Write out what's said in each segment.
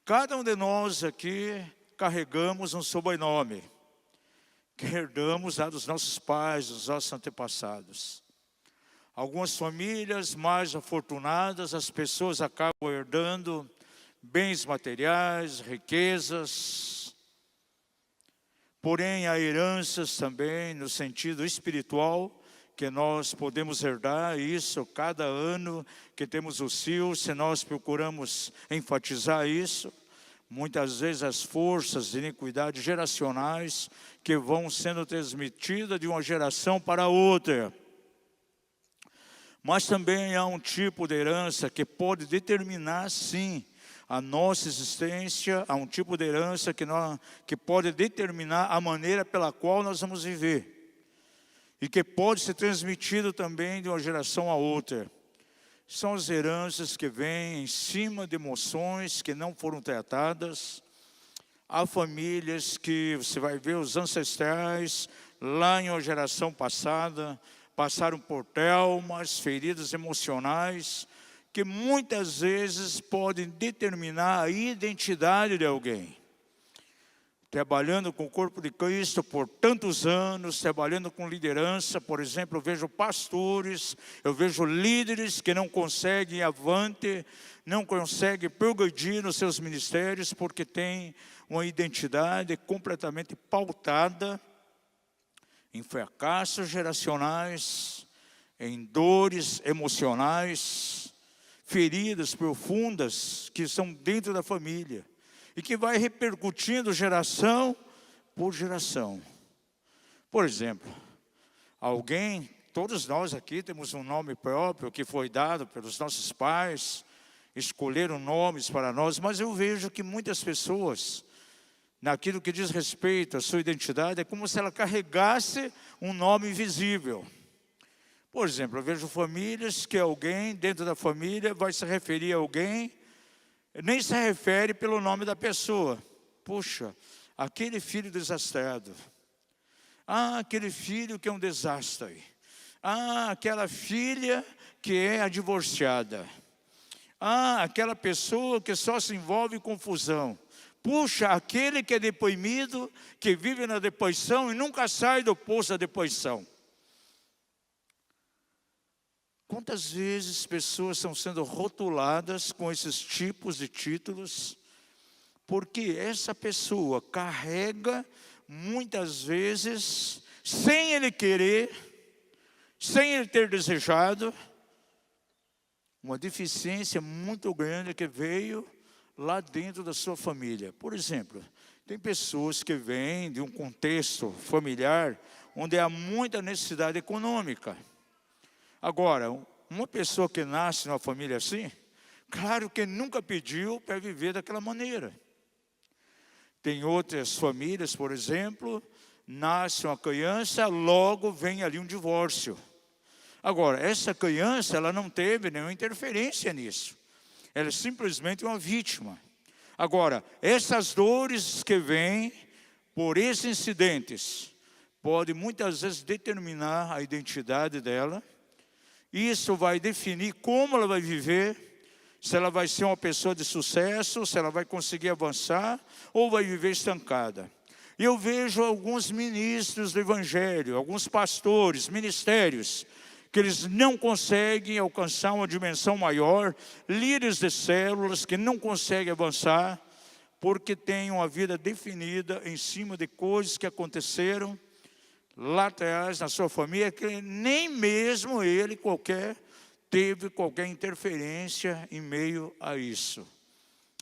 Cada um de nós aqui carregamos um sobrenome que herdamos lá dos nossos pais, dos nossos antepassados. Algumas famílias mais afortunadas, as pessoas acabam herdando bens materiais, riquezas. Porém, há heranças também no sentido espiritual, que nós podemos herdar isso cada ano que temos o CIL, se nós procuramos enfatizar isso. Muitas vezes as forças de iniquidade geracionais que vão sendo transmitidas de uma geração para outra. Mas também há um tipo de herança que pode determinar, sim, a nossa existência. Há um tipo de herança que pode determinar a maneira pela qual nós vamos viver. E que pode ser transmitido também de uma geração a outra. São as heranças que vêm em cima de emoções que não foram tratadas. Há famílias que você vai ver os ancestrais, lá em uma geração passada, passaram por traumas, feridas emocionais, que muitas vezes podem determinar a identidade de alguém. Trabalhando com o corpo de Cristo por tantos anos, trabalhando com liderança, por exemplo, eu vejo pastores, eu vejo líderes que não conseguem ir avante, não conseguem progredir nos seus ministérios, porque têm uma identidade completamente pautada em fracassos geracionais, em dores emocionais, feridas profundas que estão dentro da família. E que vai repercutindo geração por geração. Por exemplo, todos nós aqui temos um nome próprio que foi dado pelos nossos pais, escolheram nomes para nós, mas eu vejo que muitas pessoas, naquilo que diz respeito à sua identidade, é como se ela carregasse um nome invisível. Por exemplo, eu vejo famílias que alguém dentro da família vai se referir a alguém, nem se refere pelo nome da pessoa. Puxa, aquele filho desastrado. Ah, aquele filho que é um desastre. Ah, aquela filha que é a divorciada. Ah, aquela pessoa que só se envolve em confusão. Puxa, aquele que é deprimido, que vive na depressão e nunca sai do poço da depressão. Quantas vezes pessoas estão sendo rotuladas com esses tipos de títulos, porque essa pessoa carrega, muitas vezes, sem ele querer, sem ele ter desejado, uma deficiência muito grande que veio lá dentro da sua família. Por exemplo, tem pessoas que vêm de um contexto familiar onde há muita necessidade econômica. Agora, uma pessoa que nasce numa família assim, claro que nunca pediu para viver daquela maneira. Tem outras famílias, por exemplo, nasce uma criança, logo vem ali um divórcio. Agora, essa criança, ela não teve nenhuma interferência nisso. Ela é simplesmente uma vítima. Agora, essas dores que vêm por esses incidentes, podem muitas vezes determinar a identidade dela. Isso vai definir como ela vai viver, se ela vai ser uma pessoa de sucesso, se ela vai conseguir avançar ou vai viver estancada. E eu vejo alguns ministros do Evangelho, alguns pastores, ministérios, que eles não conseguem alcançar uma dimensão maior, líderes de células que não conseguem avançar, porque têm uma vida definida em cima de coisas que aconteceram lá atrás na sua família, que nem mesmo ele teve qualquer interferência em meio a isso.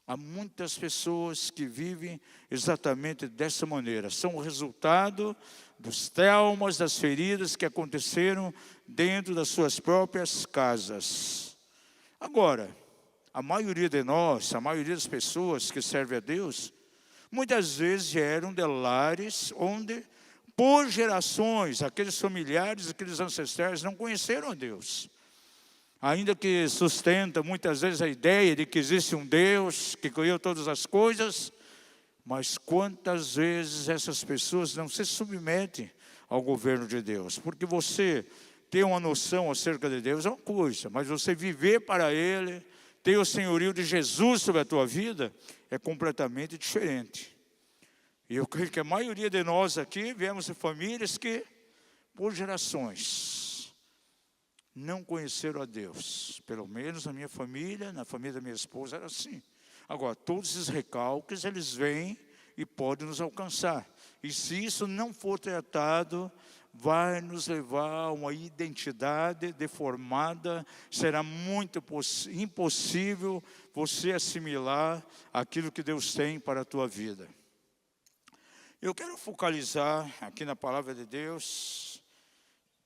Há muitas pessoas que vivem exatamente dessa maneira. São o resultado dos traumas, das feridas que aconteceram dentro das suas próprias casas. Agora, a maioria de nós, a maioria das pessoas que servem a Deus, muitas vezes vieram de lares onde, por gerações, aqueles familiares, aqueles ancestrais não conheceram a Deus. Ainda que sustenta muitas vezes a ideia de que existe um Deus que criou todas as coisas, mas quantas vezes essas pessoas não se submetem ao governo de Deus? Porque você ter uma noção acerca de Deus é uma coisa, mas você viver para Ele, ter o senhorio de Jesus sobre a tua vida, é completamente diferente. E eu creio que a maioria de nós aqui viemos de famílias que, por gerações, não conheceram a Deus. Pelo menos na minha família, na família da minha esposa, era assim. Agora, todos esses recalques, eles vêm e podem nos alcançar. E se isso não for tratado, vai nos levar a uma identidade deformada. Será muito impossível você assimilar aquilo que Deus tem para a tua vida. Eu quero focalizar aqui na palavra de Deus.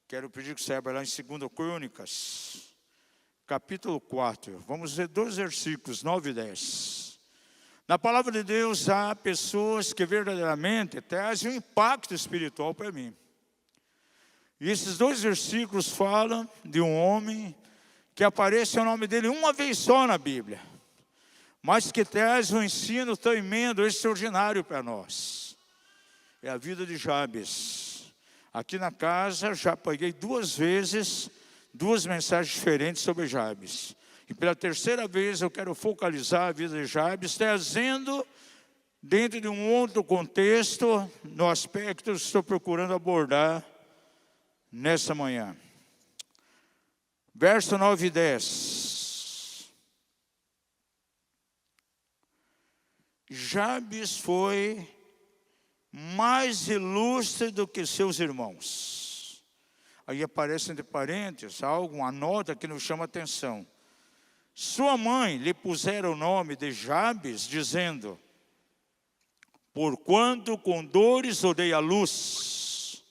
Quero pedir que você abra lá em 2 Crônicas, capítulo 4. Vamos ver 2 versículos, 9 e 10. Na palavra de Deus há pessoas que verdadeiramente trazem um impacto espiritual para mim. E esses 2 versículos falam de um homem que aparece o nome dele uma vez só na Bíblia, mas que traz um ensino tremendo, extraordinário para nós. É a vida de Jabes. Aqui na casa já preguei 2 vezes, 2 mensagens diferentes sobre Jabes. E pela terceira vez eu quero focalizar a vida de Jabes, trazendo dentro de um outro contexto, no aspecto que estou procurando abordar nessa manhã. Verso 9 e 10. Jabes foi mais ilustre do que seus irmãos. Aí aparece entre parênteses algo, uma nota que nos chama a atenção. Sua mãe lhe pusera o nome de Jabes, dizendo: porquanto com dores odei a luz.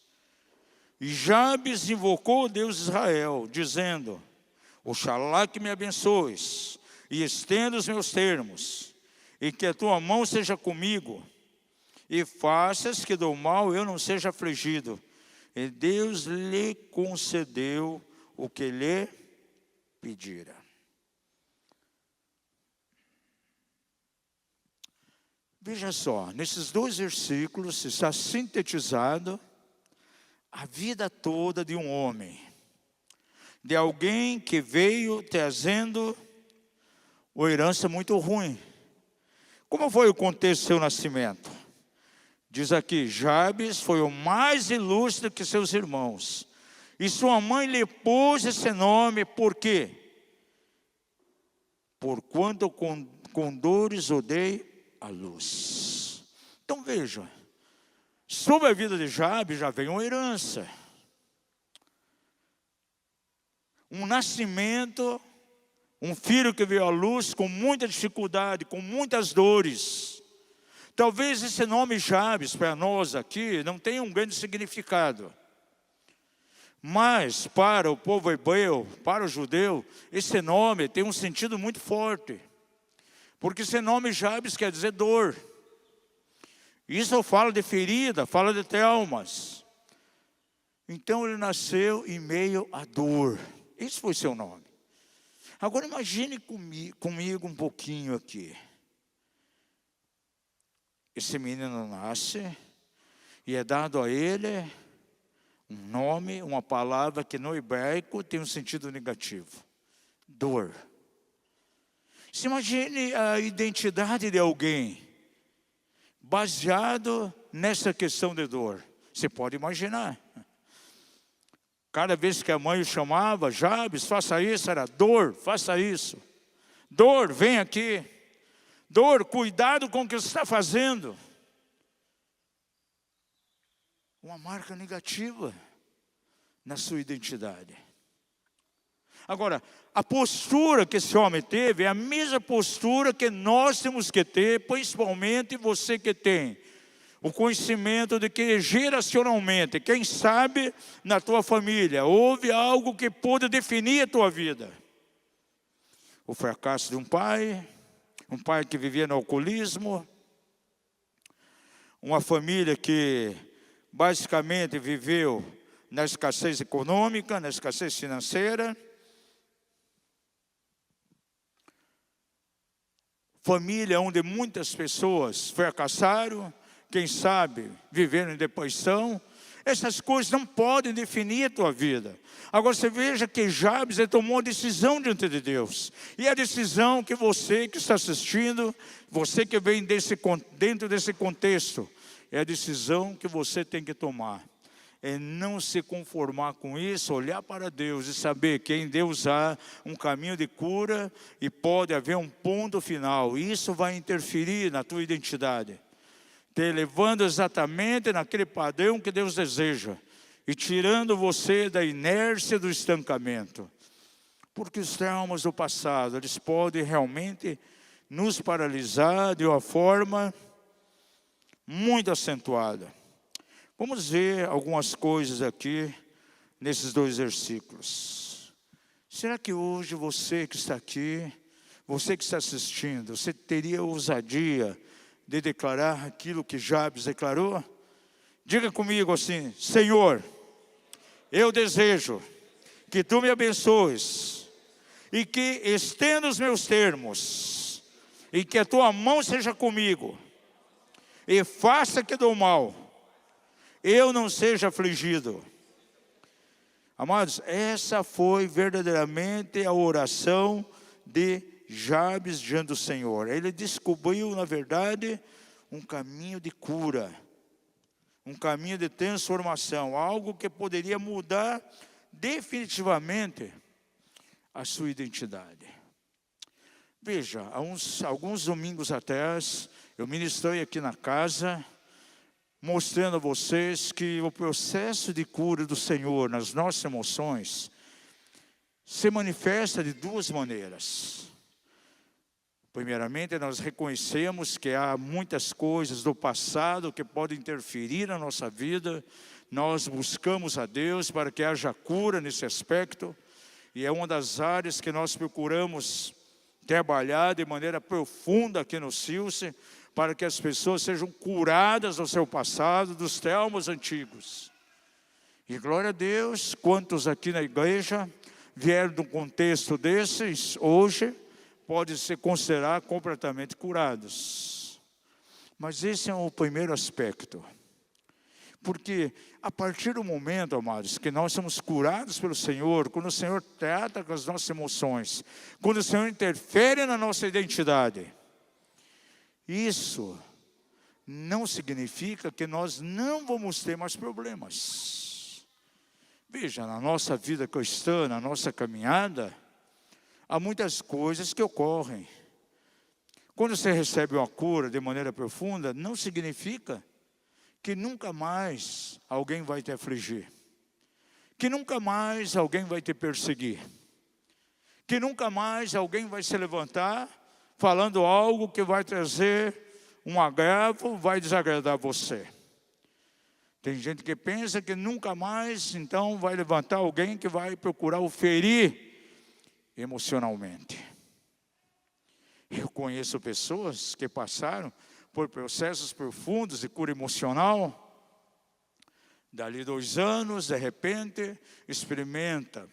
E Jabes invocou o Deus de Israel, dizendo: oxalá que me abençoes e estenda os meus termos, e que a tua mão seja comigo, e faças que do mal eu não seja afligido. E Deus lhe concedeu o que lhe pedira. Veja só, nesses 2 versículos está sintetizado a vida toda de um homem, de alguém que veio trazendo uma herança muito ruim. Como foi o contexto do seu nascimento? Diz aqui, Jabes foi o mais ilustre que seus irmãos. E sua mãe lhe pôs esse nome, por quê? Porquanto com dores odei a luz. Então veja, sobre a vida de Jabes já vem uma herança. Um nascimento, um filho que veio à luz com muita dificuldade, com muitas dores. Talvez esse nome Jabes para nós aqui não tenha um grande significado. Mas para o povo hebreu, para o judeu, esse nome tem um sentido muito forte. Porque esse nome Jabes quer dizer dor. Isso fala de ferida, fala de traumas. Então ele nasceu em meio à dor. Esse foi seu nome. Agora imagine comigo um pouquinho aqui. Esse menino nasce e é dado a ele um nome, uma palavra que no hebraico tem um sentido negativo. Dor. Se imagine a identidade de alguém baseado nessa questão de dor. Você pode imaginar. Cada vez que a mãe o chamava, Jabes, faça isso, era dor, faça isso. Dor, vem aqui. Dor, cuidado com o que você está fazendo. Uma marca negativa na sua identidade. Agora, a postura que esse homem teve é a mesma postura que nós temos que ter, principalmente você que tem o conhecimento de que geracionalmente, quem sabe na tua família, houve algo que pôde definir a tua vida. O fracasso de um pai que vivia no alcoolismo, uma família que basicamente viveu na escassez econômica, na escassez financeira, família onde muitas pessoas fracassaram, quem sabe viveram em depressão. Essas coisas não podem definir a tua vida. Agora você veja que Jabes, ele tomou uma decisão diante de Deus. E a decisão que você que está assistindo, você que vem dentro desse contexto, é a decisão que você tem que tomar. É não se conformar com isso, olhar para Deus e saber que em Deus há um caminho de cura e pode haver um ponto final. E isso vai interferir na tua identidade, te levando exatamente naquele padrão que Deus deseja e tirando você da inércia do estancamento. Porque os traumas do passado, eles podem realmente nos paralisar de uma forma muito acentuada. Vamos ver algumas coisas aqui nesses 2 versículos. Será que hoje você que está aqui, você que está assistindo, você teria ousadia de declarar aquilo que Jabes declarou? Diga comigo assim: Senhor, eu desejo que Tu me abençoes e que estenda os meus termos e que a Tua mão seja comigo e faça que do mal eu não seja afligido. Amados, essa foi verdadeiramente a oração de Jabes diante do Senhor. Ele descobriu, na verdade, um caminho de cura, um caminho de transformação, algo que poderia mudar definitivamente a sua identidade. Veja, há alguns domingos atrás, eu ministrei aqui na casa, mostrando a vocês que o processo de cura do Senhor nas nossas emoções se manifesta de 2 maneiras. Primeiramente, nós reconhecemos que há muitas coisas do passado que podem interferir na nossa vida. Nós buscamos a Deus para que haja cura nesse aspecto. E é uma das áreas que nós procuramos trabalhar de maneira profunda aqui no Silce, para que as pessoas sejam curadas do seu passado, dos traumas antigos. E glória a Deus, quantos aqui na igreja vieram de um contexto desses, hoje, podem se considerar completamente curados. Mas esse é o primeiro aspecto. Porque a partir do momento, amados, que nós somos curados pelo Senhor, quando o Senhor trata com as nossas emoções, quando o Senhor interfere na nossa identidade, isso não significa que nós não vamos ter mais problemas. Veja, na nossa vida cristã, na nossa caminhada, há muitas coisas que ocorrem. Quando você recebe uma cura de maneira profunda, não significa que nunca mais alguém vai te afligir, que nunca mais alguém vai te perseguir, que nunca mais alguém vai se levantar falando algo que vai trazer um agravo, vai desagradar você. Tem gente que pensa que nunca mais, então, vai levantar alguém que vai procurar o ferir emocionalmente. Eu conheço pessoas que passaram por processos profundos de cura emocional. Dali 2 anos, de repente, experimenta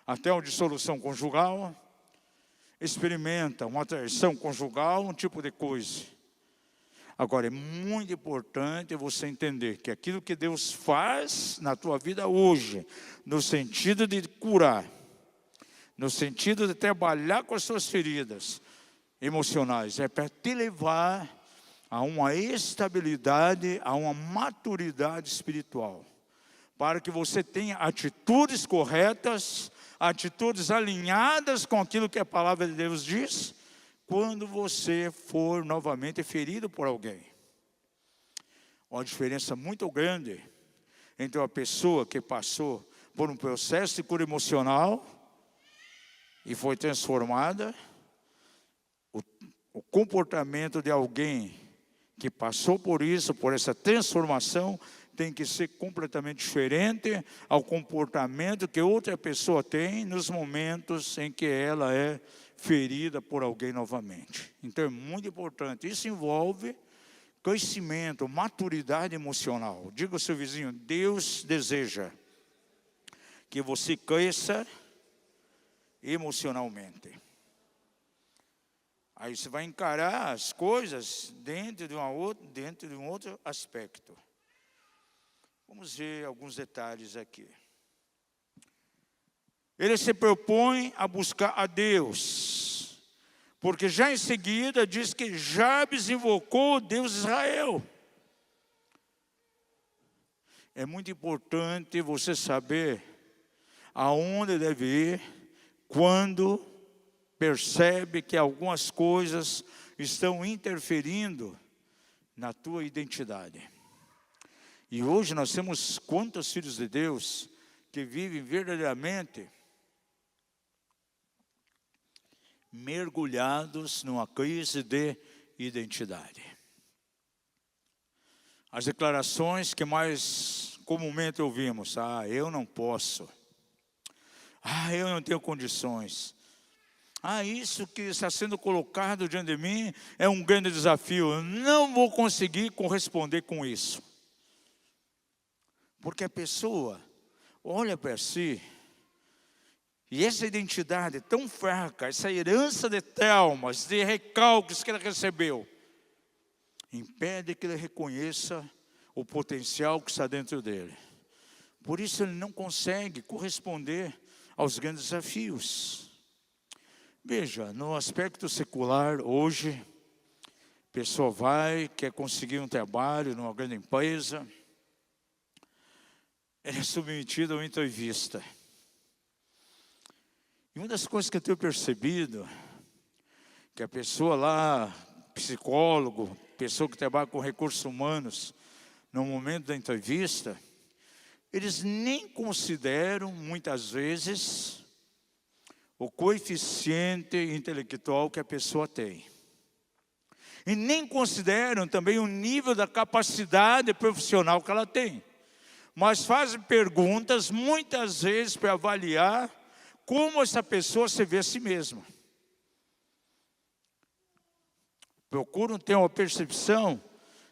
até uma dissolução conjugal, experimenta uma traição conjugal, um tipo de coisa. Agora, é muito importante você entender que aquilo que Deus faz na tua vida hoje, no sentido de curar, no sentido de trabalhar com as suas feridas emocionais, é para te levar a uma estabilidade, a uma maturidade espiritual, para que você tenha atitudes corretas, atitudes alinhadas com aquilo que a palavra de Deus diz, quando você for novamente ferido por alguém. Uma diferença muito grande entre uma pessoa que passou por um processo de cura emocional e foi transformada, o comportamento de alguém que passou por isso, por essa transformação, tem que ser completamente diferente ao comportamento que outra pessoa tem nos momentos em que ela é ferida por alguém novamente. Então é muito importante. Isso envolve crescimento, maturidade emocional. Diga ao seu vizinho: Deus deseja que você cresça emocionalmente. Aí você vai encarar as coisas dentro de um outro aspecto. Vamos ver alguns detalhes aqui. Ele se propõe a buscar a Deus, porque já em seguida diz que Jabes invocou o Deus de Israel. É muito importante você saber aonde deve ir quando percebe que algumas coisas estão interferindo na tua identidade. E hoje nós temos quantos filhos de Deus que vivem verdadeiramente mergulhados numa crise de identidade. As declarações que mais comumente ouvimos: eu não posso. Eu não tenho condições. Isso que está sendo colocado diante de mim é um grande desafio. Eu não vou conseguir corresponder com isso. Porque a pessoa olha para si, e essa identidade tão fraca, essa herança de traumas, de recalques que ela recebeu, impede que ele reconheça o potencial que está dentro dele. Por isso ele não consegue corresponder aos grandes desafios. Veja, no aspecto secular, hoje, a pessoa quer conseguir um trabalho numa grande empresa, ela é submetida a uma entrevista. E uma das coisas que eu tenho percebido, que a pessoa lá, psicólogo, pessoa que trabalha com recursos humanos, no momento da entrevista, eles nem consideram, muitas vezes, o coeficiente intelectual que a pessoa tem. E nem consideram também o nível da capacidade profissional que ela tem. Mas fazem perguntas, muitas vezes, para avaliar como essa pessoa se vê a si mesma. Procuram ter uma percepção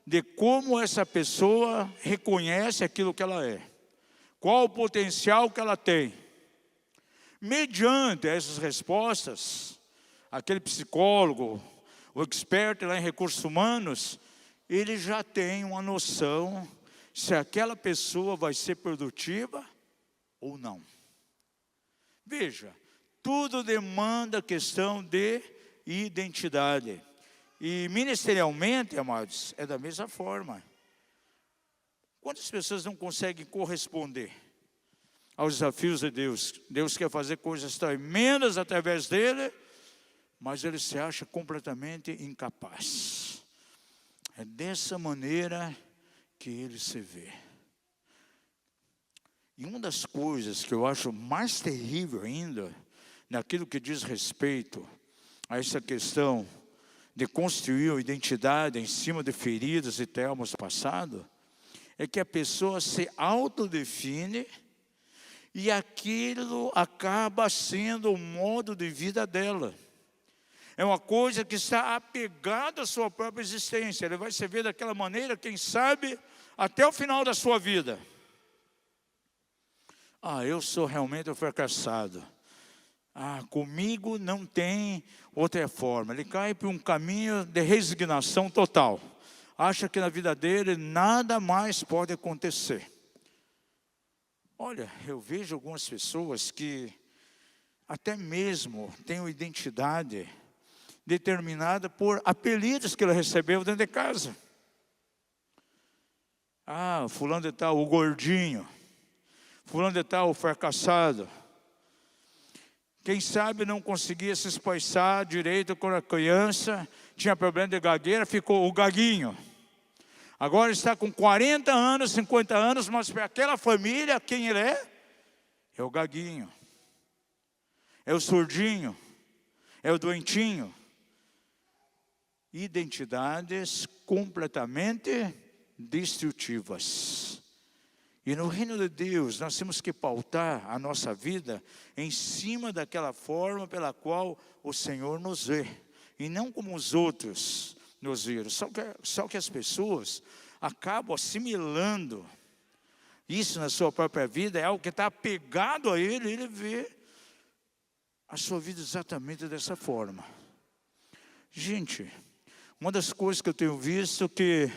de como essa pessoa reconhece aquilo que ela é. Qual o potencial que ela tem. Mediante essas respostas, aquele psicólogo, o expert lá em recursos humanos, ele já tem uma noção se aquela pessoa vai ser produtiva ou não. Veja, tudo demanda questão de identidade. E ministerialmente, amados, é da mesma forma. Quantas pessoas não conseguem corresponder aos desafios de Deus? Deus quer fazer coisas tremendas através dele, mas ele se acha completamente incapaz. É dessa maneira que ele se vê. E uma das coisas que eu acho mais terrível ainda, naquilo que diz respeito a essa questão de construir uma identidade em cima de feridas e traumas passados, é que a pessoa se autodefine e aquilo acaba sendo o modo de vida dela. É uma coisa que está apegada à sua própria existência. Ele vai se ver daquela maneira, quem sabe, até o final da sua vida. Eu sou realmente um fracassado. Comigo não tem outra forma. Ele cai para um caminho de resignação total. Acha que na vida dele nada mais pode acontecer. Olha, eu vejo algumas pessoas que até mesmo têm uma identidade determinada por apelidos que ele recebeu dentro de casa. Fulano de tal, o gordinho. Fulano de tal, o fracassado. Quem sabe não conseguia se espoiçar direito quando era criança, tinha problema de gagueira, ficou o gaguinho. Agora está com 40 anos, 50 anos, mas para aquela família, quem ele é? É o gaguinho. É o surdinho. É o doentinho. Identidades completamente destrutivas. E no reino de Deus, nós temos que pautar a nossa vida em cima daquela forma pela qual o Senhor nos vê. E não como os outros nos viram. Só que as pessoas acabam assimilando isso na sua própria vida. É algo que está apegado a ele. Ele vê a sua vida exatamente dessa forma. Gente, uma das coisas que eu tenho visto é que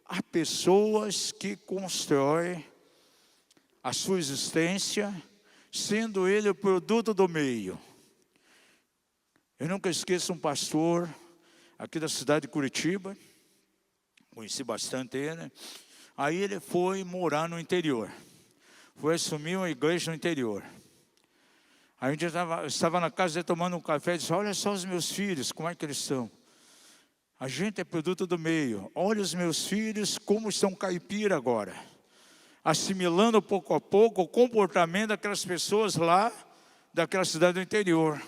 há pessoas que constroem a sua existência, sendo ele o produto do meio. Eu nunca esqueço um pastor aqui da cidade de Curitiba, conheci bastante ele. Aí ele foi morar no interior, foi assumir uma igreja no interior. Aí um dia eu estava na casa dele tomando um café e disse: olha só os meus filhos, como é que eles são? A gente é produto do meio. Olha os meus filhos como estão caipira agora, assimilando pouco a pouco o comportamento daquelas pessoas lá, daquela cidade do interior.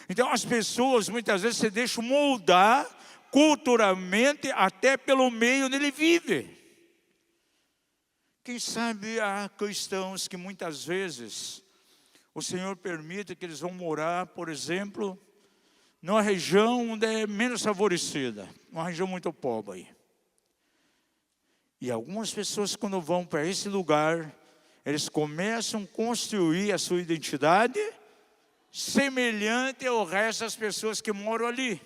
Então as pessoas muitas vezes se deixam moldar culturalmente até pelo meio onde ele vive. Quem sabe há cristãos que muitas vezes o Senhor permite que eles vão morar, por exemplo, numa região onde é menos favorecida, uma região muito pobre. E algumas pessoas, quando vão para esse lugar, eles começam a construir a sua identidade semelhante ao resto das pessoas que moram ali.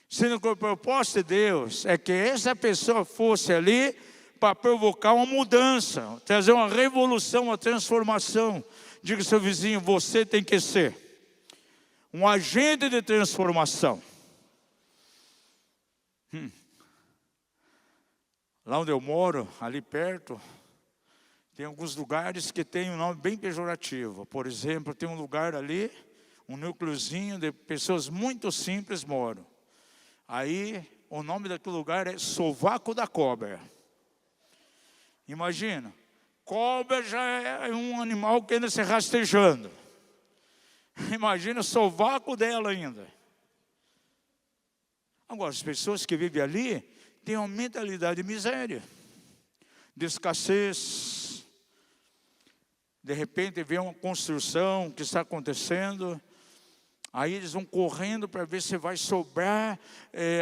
Sendo que o propósito de Deus é que essa pessoa fosse ali para provocar uma mudança, trazer uma revolução, uma transformação. Diga ao seu vizinho: você tem que ser um agente de transformação. Lá onde eu moro, ali perto, tem alguns lugares que tem um nome bem pejorativo. Por exemplo, tem um lugar ali, um núcleozinho de pessoas muito simples moram. Aí, o nome daquele lugar é Sovaco da Cobra. Imagina, cobra já é um animal que anda se rastejando. Imagina o sovaco dela ainda. Agora, as pessoas que vivem ali têm uma mentalidade de miséria, de escassez. De repente vê uma construção que está acontecendo, aí eles vão correndo para ver se vai sobrar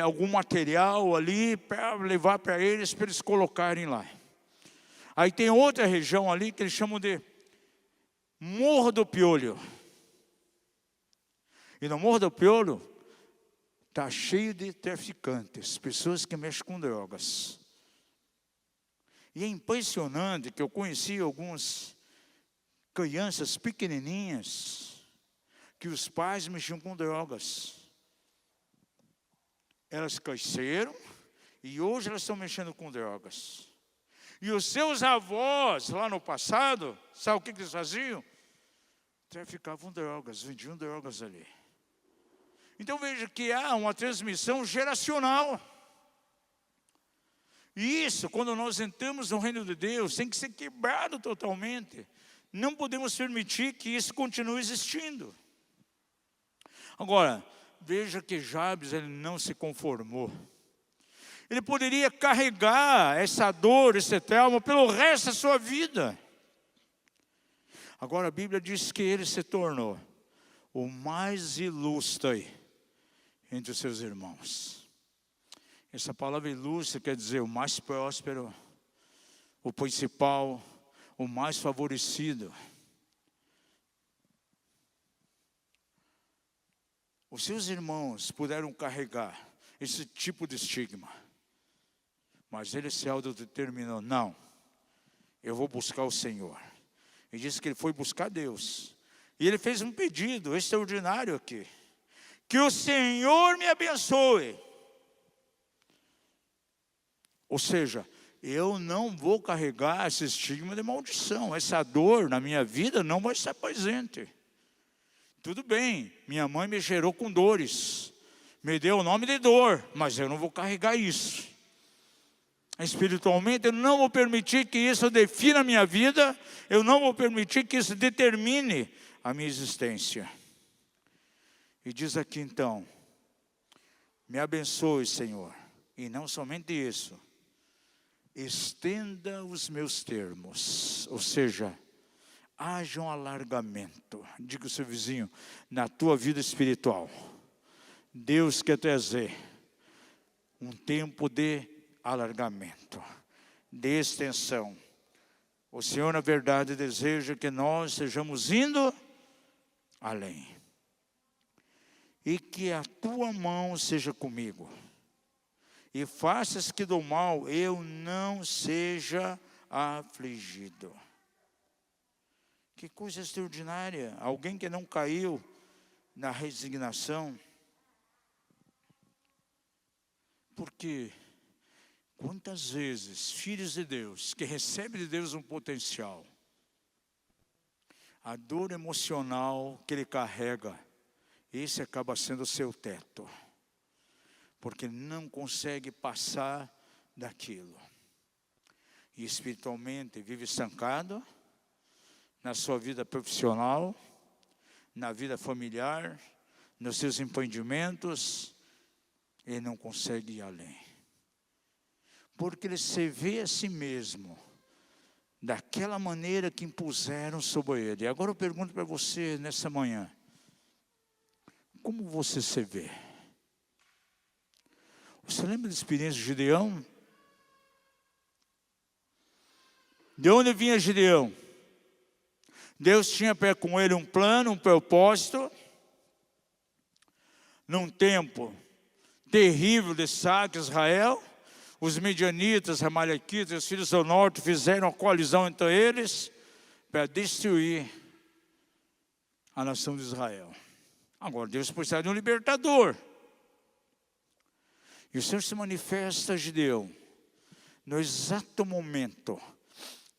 algum material ali para levar para eles colocarem lá. Aí tem outra região ali que eles chamam de Morro do Piolho. E no Morro do Piolho está cheio de traficantes, pessoas que mexem com drogas. E é impressionante que eu conheci algumas crianças pequenininhas que os pais mexiam com drogas. Elas cresceram e hoje elas estão mexendo com drogas. E os seus avós, lá no passado, sabe o que eles faziam? Traficavam drogas, vendiam drogas ali. Então veja que há uma transmissão geracional. E isso, quando nós entramos no reino de Deus, tem que ser quebrado totalmente. Não podemos permitir que isso continue existindo. Agora, veja que Jabes, ele não se conformou. Ele poderia carregar essa dor, esse trauma pelo resto da sua vida. Agora a Bíblia diz que ele se tornou o mais ilustre entre os seus irmãos. Essa palavra ilustre quer dizer o mais próspero, o principal, o mais favorecido. Os seus irmãos puderam carregar esse tipo de estigma. Mas ele se autodeterminou: não, eu vou buscar o Senhor. E disse que ele foi buscar Deus. E ele fez um pedido extraordinário aqui: que o Senhor me abençoe. Ou seja, eu não vou carregar esse estigma de maldição. Essa dor na minha vida não vai estar presente. Tudo bem, minha mãe me gerou com dores, me deu o nome de dor, mas eu não vou carregar isso. Espiritualmente, eu não vou permitir que isso defina a minha vida, eu não vou permitir que isso determine a minha existência. E diz aqui então: me abençoe, Senhor, e não somente isso, estenda os meus termos, ou seja, haja um alargamento. Diga ao seu vizinho: na tua vida espiritual, Deus quer trazer um tempo de alargamento, de extensão. O Senhor, na verdade, deseja que nós estejamos indo além. E que a tua mão seja comigo. E faças que do mal eu não seja afligido. Que coisa extraordinária. Alguém que não caiu na resignação. Porque quantas vezes filhos de Deus, que recebem de Deus um potencial, a dor emocional que ele carrega, esse acaba sendo o seu teto. Porque não consegue passar daquilo. E espiritualmente vive estancado na sua vida profissional, na vida familiar, nos seus empreendimentos, ele não consegue ir além. Porque ele se vê a si mesmo daquela maneira que impuseram sobre ele. Agora eu pergunto para você nessa manhã, como você se vê? Você lembra da experiência de Gideão? De onde vinha Gideão? Deus tinha com ele um plano, um propósito. Num tempo terrível de saque a Israel, os midianitas, amalequitas, os filhos do norte fizeram uma coalizão entre eles para destruir a nação de Israel. Agora Deus precisava de um libertador. E o Senhor se manifesta a Gideão no exato momento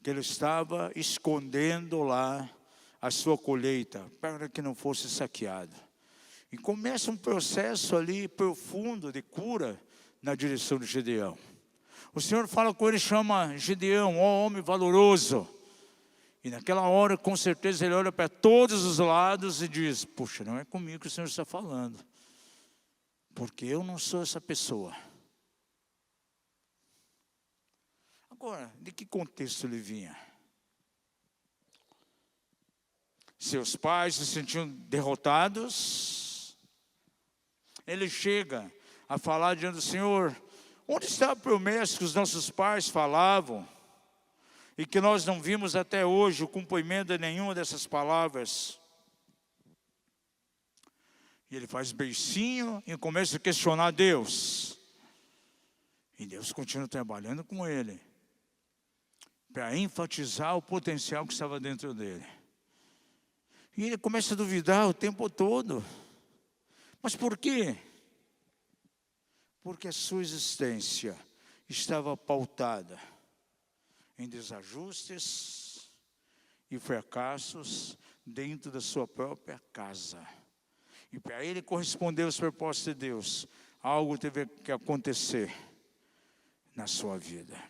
que ele estava escondendo lá a sua colheita, para que não fosse saqueado. E começa um processo ali profundo de cura na direção de Gideão. O Senhor fala com ele, chama Gideão, ó homem valoroso. E naquela hora, com certeza, ele olha para todos os lados e diz, puxa, não é comigo que o Senhor está falando. Porque eu não sou essa pessoa. Agora, de que contexto ele vinha? Seus pais se sentiam derrotados. Ele chega a falar diante do Senhor, onde está a promessa que os nossos pais falavam? E que nós não vimos até hoje o cumprimento de nenhuma dessas palavras. E ele faz beicinho e começa a questionar Deus. E Deus continua trabalhando com ele, para enfatizar o potencial que estava dentro dele. E ele começa a duvidar o tempo todo. Mas por quê? Porque a sua existência estava pautada em desajustes e fracassos dentro da sua própria casa. E para ele corresponder aos propósitos de Deus, algo teve que acontecer na sua vida.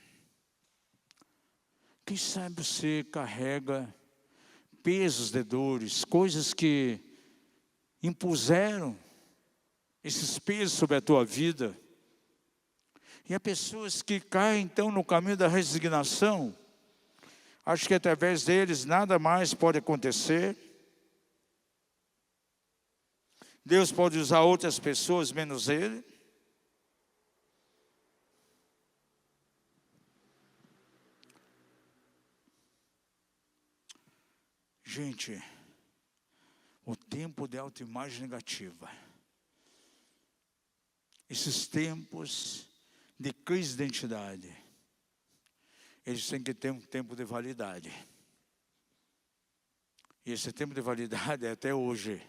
Quem sabe você carrega pesos de dores, coisas que impuseram esses pesos sobre a tua vida. E há pessoas que caem então no caminho da resignação. Acho que através deles nada mais pode acontecer. Deus pode usar outras pessoas menos ele. Gente, o tempo de autoimagem negativa, esses tempos de crise de identidade, eles têm que ter um tempo de validade. E esse tempo de validade é até hoje.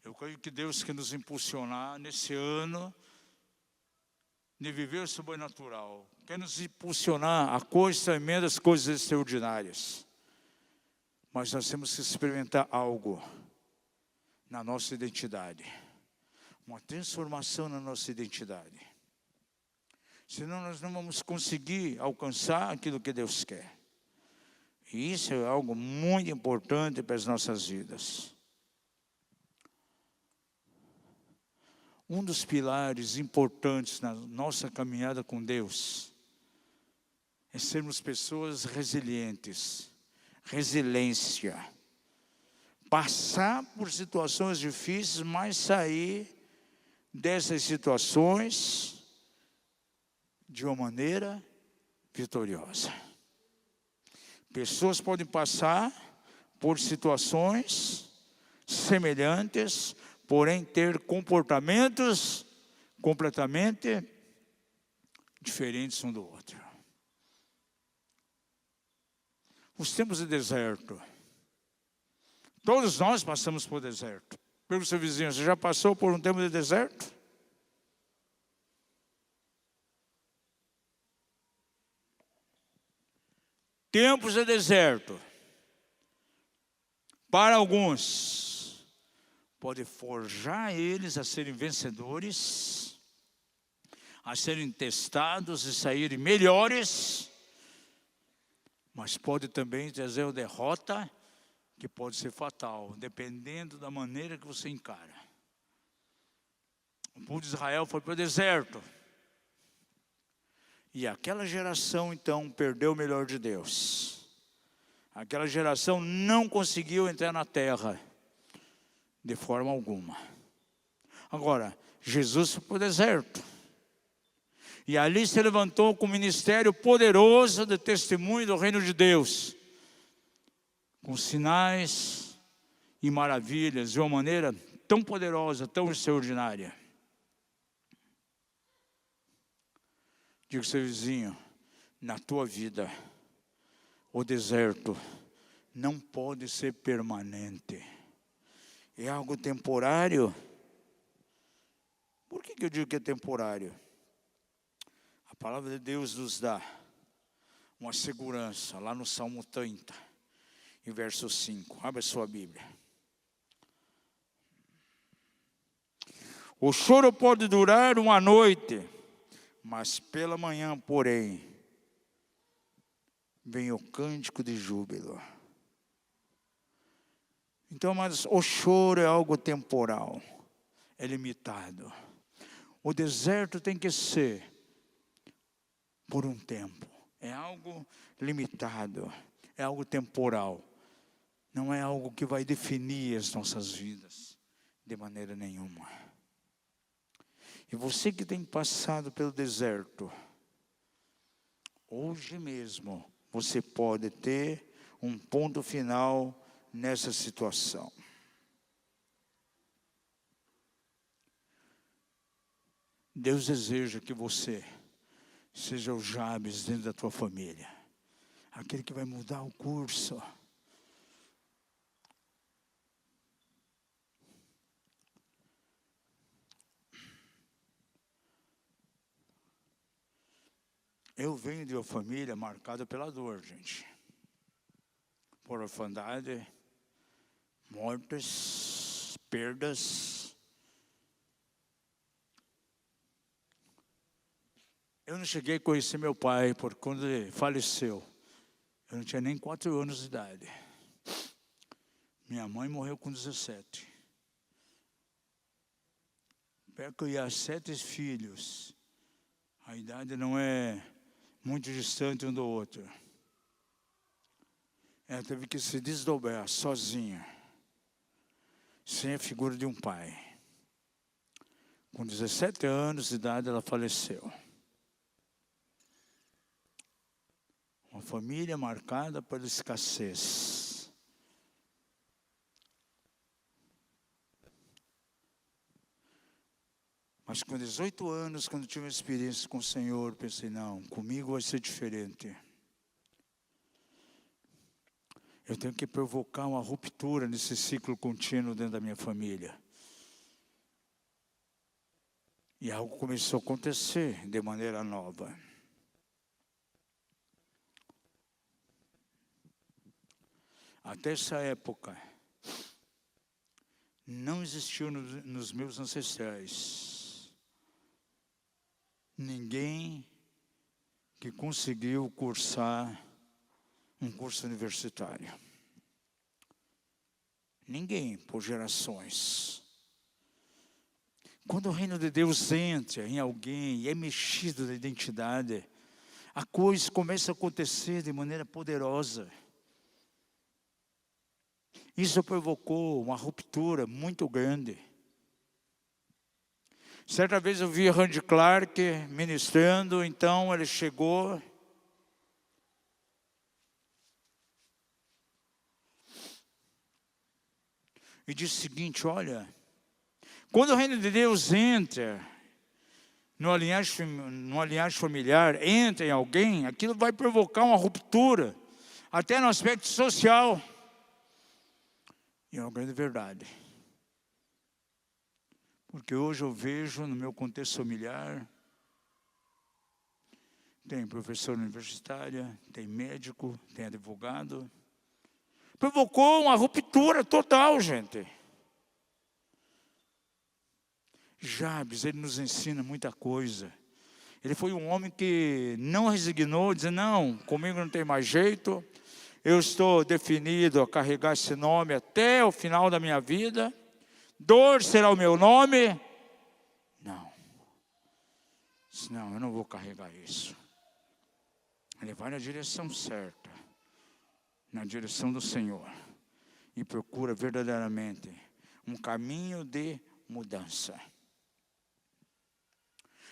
Eu creio que Deus quer nos impulsionar nesse ano de viver o sobrenatural. Quer nos impulsionar a coisas tremendas, coisas extraordinárias. Mas nós temos que experimentar algo na nossa identidade. Uma transformação na nossa identidade. Senão nós não vamos conseguir alcançar aquilo que Deus quer. E isso é algo muito importante para as nossas vidas. Um dos pilares importantes na nossa caminhada com Deus é sermos pessoas resilientes. Resiliência. Passar por situações difíceis, mas sair dessas situações de uma maneira vitoriosa. Pessoas podem passar por situações semelhantes, porém ter comportamentos completamente diferentes um do outro. Os tempos de deserto. Todos nós passamos por deserto. Pergunta ao seu vizinho, você já passou por um tempo de deserto? Tempos de deserto, para alguns, pode forjar eles a serem vencedores, a serem testados e saírem melhores, mas pode também trazer uma derrota que pode ser fatal, dependendo da maneira que você encara. O povo de Israel foi para o deserto. E aquela geração, então, perdeu o melhor de Deus. Aquela geração não conseguiu entrar na terra de forma alguma. Agora, Jesus foi para o deserto. E ali se levantou com um ministério poderoso de testemunho do reino de Deus. Com sinais e maravilhas, de uma maneira tão poderosa, tão extraordinária. Diga ao seu vizinho, na tua vida, o deserto não pode ser permanente. É algo temporário. Por que eu digo que é temporário? A palavra de Deus nos dá uma segurança, lá no Salmo 30. Em verso 5, abre a sua Bíblia. O choro pode durar uma noite, mas pela manhã, porém, vem o cântico de júbilo. Então, mas o choro é algo temporal, é limitado. O deserto tem que ser por um tempo, é algo limitado, é algo temporal. Não é algo que vai definir as nossas vidas de maneira nenhuma. E você que tem passado pelo deserto, hoje mesmo você pode ter um ponto final nessa situação. Deus deseja que você seja o Jabes dentro da tua família, aquele que vai mudar o curso. Eu venho de uma família marcada pela dor, gente. Por orfandade, mortes, perdas. Eu não cheguei a conhecer meu pai, porque quando ele faleceu, eu não tinha nem 4 anos de idade. Minha mãe morreu com 17. Perto de 7 filhos. A idade não é muito distante um do outro. Ela teve que se desdobrar sozinha, sem a figura de um pai. Com 17 anos de idade ela faleceu. Uma família marcada pela escassez. Mas com 18 anos, quando tive uma experiência com o Senhor, pensei, não, comigo vai ser diferente. Eu tenho que provocar uma ruptura nesse ciclo contínuo dentro da minha família. E algo começou a acontecer de maneira nova. Até essa época, não existiu nos meus ancestrais ninguém que conseguiu cursar um curso universitário. Ninguém, por gerações. Quando o reino de Deus entra em alguém e é mexido da identidade, a coisa começa a acontecer de maneira poderosa. Isso provocou uma ruptura muito grande. Certa vez eu vi Randy Clark ministrando, então ele chegou e disse o seguinte, olha, quando o reino de Deus entra numa linhagem familiar, entra em alguém, aquilo vai provocar uma ruptura, até no aspecto social. E é uma grande verdade. Porque hoje eu vejo no meu contexto familiar, tem professora universitária, tem médico, tem advogado. Provocou uma ruptura total, gente. Jabes, ele nos ensina muita coisa. Ele foi um homem que não resignou, dizendo, não, comigo não tem mais jeito. Eu estou definido a carregar esse nome até o final da minha vida. Dor será o meu nome. Não. Não, eu não vou carregar isso. Ele vai na direção certa, na direção do Senhor, e procura verdadeiramente um caminho de mudança.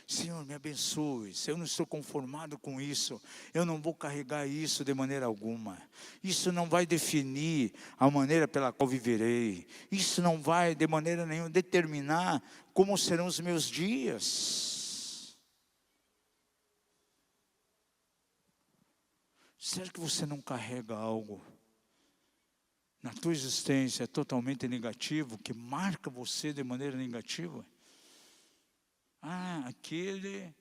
Senhor, me abençoe. Se eu não estou conformado com isso, eu não vou carregar isso de maneira alguma. Isso não vai definir a maneira pela qual viverei. Isso não vai de maneira nenhuma determinar como serão os meus dias. Será que você não carrega algo na tua existência totalmente negativo, que marca você de maneira negativa? Aquele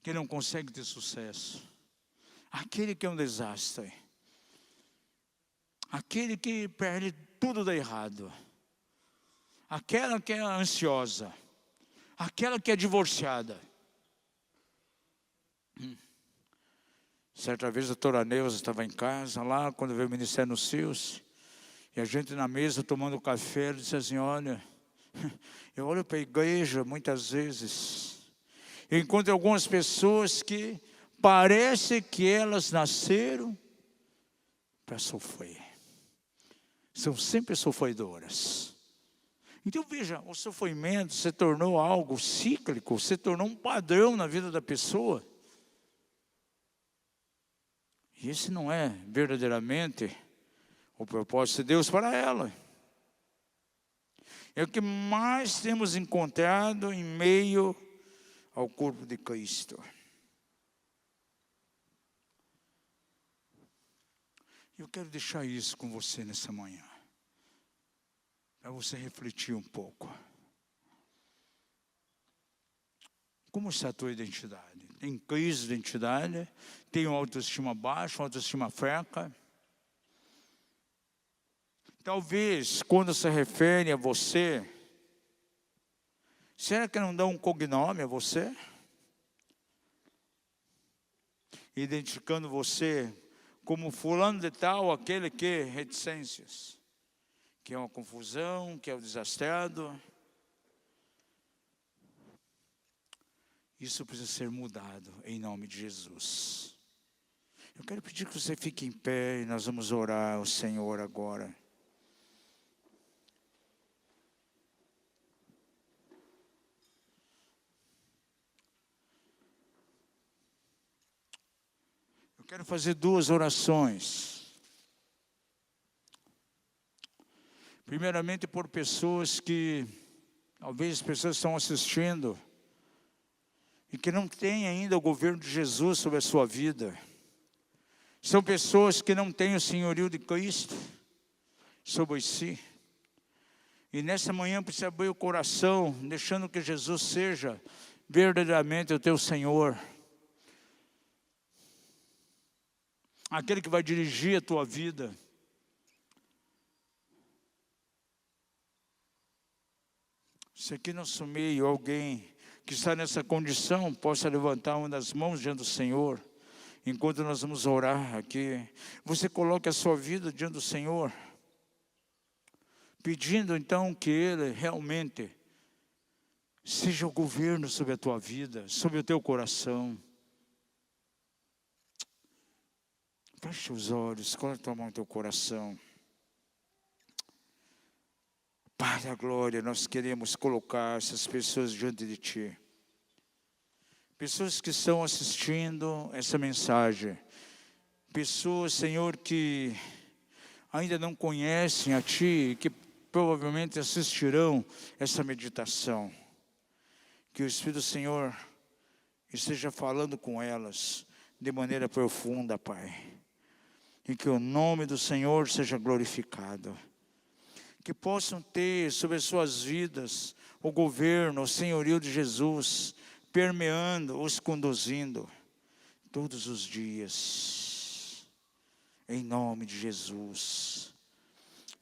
que não consegue ter sucesso, aquele que é um desastre, aquele que perde tudo dá errado, aquela que é ansiosa, aquela que é divorciada. Certa vez a doutora Neuza estava em casa, lá quando veio o Ministério nos Cios, e a gente na mesa tomando café, ela disse assim, olha, eu olho para a igreja muitas vezes, eu encontro algumas pessoas que parece que elas nasceram para sofrer, são sempre sofredoras. Então veja, o sofrimento se tornou algo cíclico, se tornou um padrão na vida da pessoa. E esse não é verdadeiramente o propósito de Deus para ela. É o que mais temos encontrado em meio ao corpo de Cristo. Eu quero deixar isso com você nessa manhã, para você refletir um pouco. Como está a tua identidade? Tem crise de identidade? Tem uma autoestima baixa, uma autoestima fraca? Talvez, quando se refere a você, será que não dá um cognome a você? Identificando você como fulano de tal, aquele que reticências, que é uma confusão, que é o desastrado. Isso precisa ser mudado em nome de Jesus. Eu quero pedir que você fique em pé e nós vamos orar ao Senhor agora. Eu quero fazer duas orações. Primeiramente por pessoas que, talvez as pessoas estão assistindo, e que não têm ainda o governo de Jesus sobre a sua vida. São pessoas que não têm o senhorio de Cristo sobre si. E nessa manhã precisa abrir o coração, deixando que Jesus seja verdadeiramente o teu Senhor. Aquele que vai dirigir a tua vida. Se aqui no nosso meio alguém que está nessa condição, possa levantar uma das mãos diante do Senhor, enquanto nós vamos orar aqui. Você coloque a sua vida diante do Senhor, pedindo então que Ele realmente seja o governo sobre a tua vida, sobre o teu coração. Feche os olhos, coloque a tua mão no teu coração. Pai da glória, nós queremos colocar essas pessoas diante de Ti. Pessoas que estão assistindo essa mensagem. Pessoas, Senhor, que ainda não conhecem a Ti, que provavelmente assistirão essa meditação. Que o Espírito do Senhor esteja falando com elas de maneira profunda, Pai. E que o nome do Senhor seja glorificado. Que possam ter sobre as suas vidas o governo, o senhorio de Jesus, permeando, os conduzindo todos os dias. Em nome de Jesus.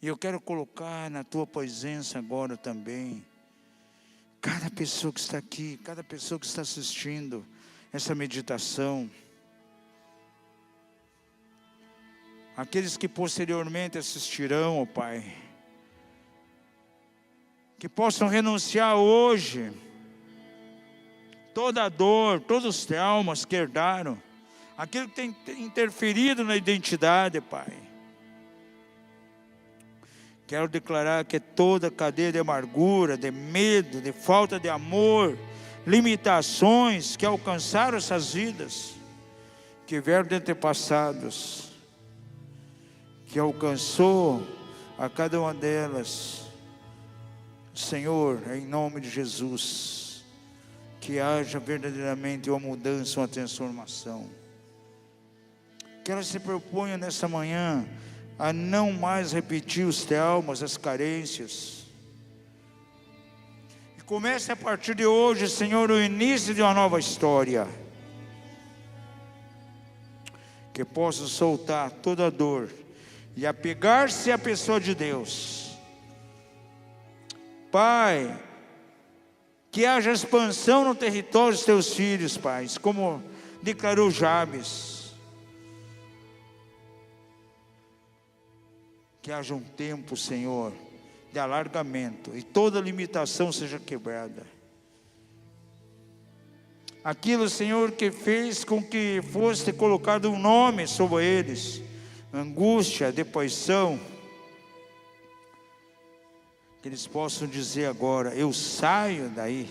E eu quero colocar na tua presença agora também cada pessoa que está aqui, cada pessoa que está assistindo essa meditação. Aqueles que posteriormente assistirão, ó Pai, que possam renunciar hoje toda a dor, todos os traumas que herdaram, aquilo que tem interferido na identidade, Pai. Quero declarar que toda cadeia de amargura, de medo, de falta de amor, limitações que alcançaram essas vidas, que vieram de antepassados, que alcançou a cada uma delas, Senhor, em nome de Jesus, que haja verdadeiramente uma mudança, uma transformação. Que ela se proponha nessa manhã a não mais repetir os traumas, as carências. E comece a partir de hoje, Senhor, o início de uma nova história. Que possa soltar toda a dor e apegar-se à pessoa de Deus. Pai, que haja expansão no território dos teus filhos, Pai, como declarou Jabes. Que haja um tempo, Senhor, de alargamento, e toda limitação seja quebrada. Aquilo, Senhor, que fez com que fosse colocado um nome sobre eles, angústia, depressão, que eles possam dizer agora: eu saio daí.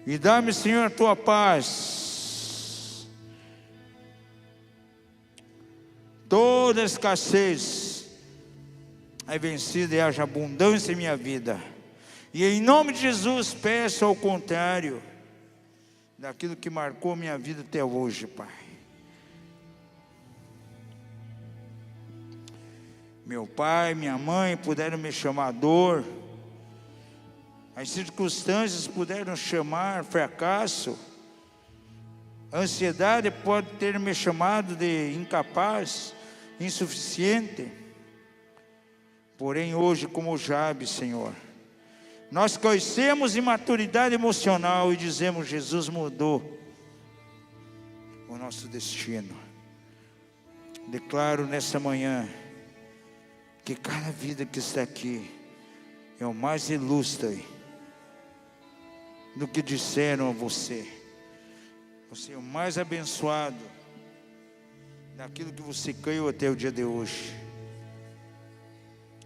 E dá-me, Senhor, a tua paz. Toda escassez é vencida e haja abundância em minha vida. E em nome de Jesus peço ao contrário daquilo que marcou minha vida até hoje, Pai. Meu pai, minha mãe puderam me chamar dor. As circunstâncias puderam chamar fracasso. A ansiedade pode ter me chamado de incapaz, insuficiente. Porém hoje, como Jabes, Senhor, nós conhecemos imaturidade emocional e dizemos: Jesus mudou o nosso destino. Declaro nessa manhã que cada vida que está aqui é o mais ilustre do que disseram a você. Você é o mais abençoado daquilo que você caiu até o dia de hoje.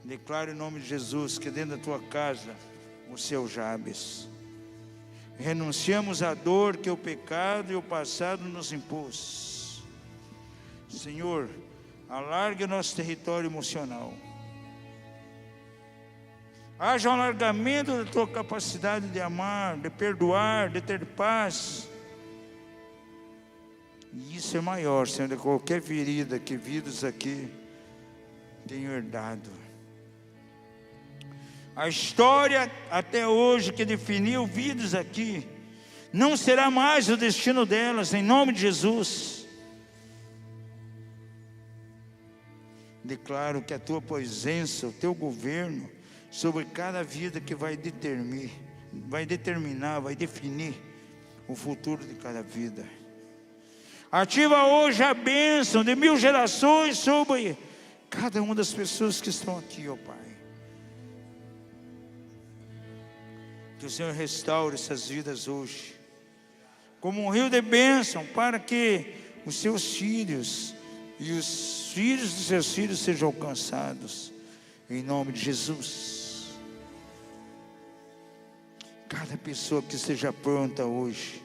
Declaro em nome de Jesus que dentro da tua casa você é o Jabes. Renunciamos à dor que o pecado e o passado nos impôs. Senhor, alargue o nosso território emocional. Haja um alargamento da tua capacidade de amar, de perdoar, de ter paz. E isso é maior, Senhor, de qualquer ferida que vidas aqui tenham herdado. A história até hoje que definiu vidas aqui não será mais o destino delas, em nome de Jesus. Declaro que a tua presença, o teu governo sobre cada vida que vai determinar, vai definir o futuro de cada vida. Ativa hoje a bênção de 1000 gerações sobre cada uma das pessoas que estão aqui, ó Pai. Que o Senhor restaure essas vidas hoje, como um rio de bênção, para que os seus filhos e os filhos dos seus filhos sejam alcançados, em nome de Jesus. Cada pessoa que esteja pronta hoje,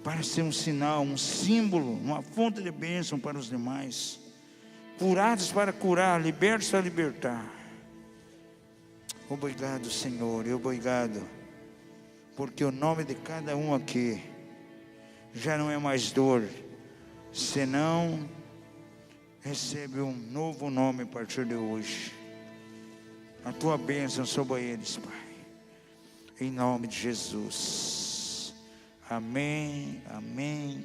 para ser um sinal, um símbolo, uma fonte de bênção para os demais, curados para curar, libertos para libertar. Obrigado, Senhor, e obrigado porque o nome de cada um aqui já não é mais dor, senão recebe um novo nome a partir de hoje. A tua bênção sobre eles, Pai, em nome de Jesus. Amém, amém.